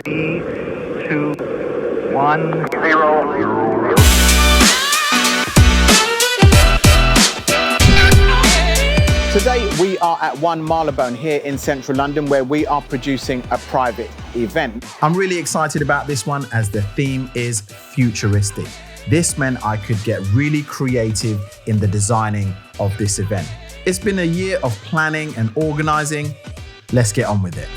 3, 2, 1, 0. Today we are at 1 Marylebone here in central London, where we are producing a private event. I'm really excited about this one as the theme is futuristic. This meant I could get really creative in the designing of this event. It's been a year of planning and organizing. Let's get on with it.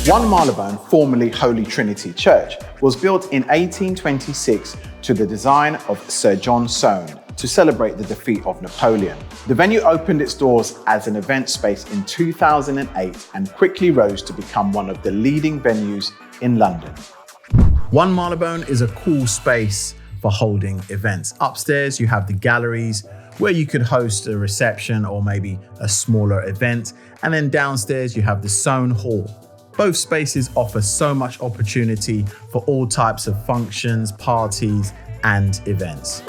One Marylebone, formerly Holy Trinity Church, was built in 1826 to the design of Sir John Soane to celebrate the defeat of Napoleon. The venue opened its doors as an event space in 2008 and quickly rose to become one of the leading venues in London. 1 Marylebone is a cool space for holding events. Upstairs, you have the galleries where you could host a reception or maybe a smaller event. And then downstairs, you have the Soane Hall. Both spaces offer so much opportunity for all types of functions, parties, and events.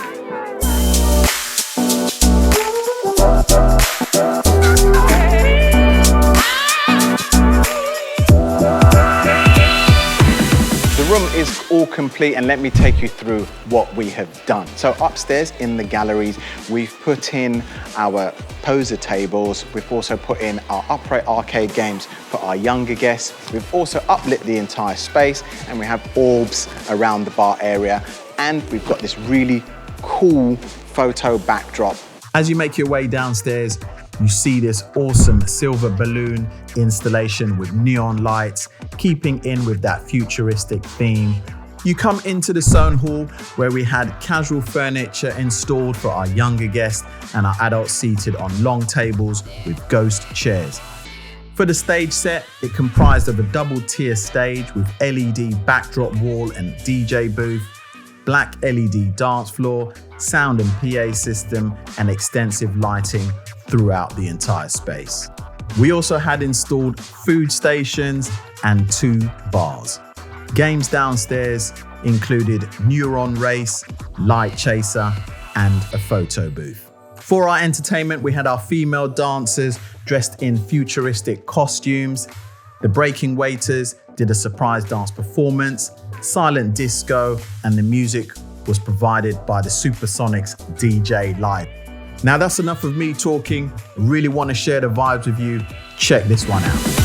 The room is all complete, and let me take you through what we have done. So upstairs in the galleries, we've put in our poser tables. We've also put in our upright arcade games for our younger guests. We've also uplit the entire space, and we have orbs around the bar area. And we've got this really cool photo backdrop. As you make your way downstairs, you see this awesome silver balloon installation with neon lights, keeping in with that futuristic theme. You come into the Soane Hall, where we had casual furniture installed for our younger guests and our adults seated on long tables with ghost chairs. For the stage set, it comprised of a double-tier stage with LED backdrop wall and DJ booth, black LED dance floor, sound and PA system, and extensive lighting throughout the entire space. We also had installed food stations and 2 bars. Games downstairs included Neuron Race, Light Chaser, and a photo booth. For our entertainment, we had our female dancers dressed in futuristic costumes. The breaking waiters did a surprise dance performance, silent disco, and the music was provided by the SuperSonics DJ live. Now that's enough of me talking. I really want to share the vibes with you. Check this one out.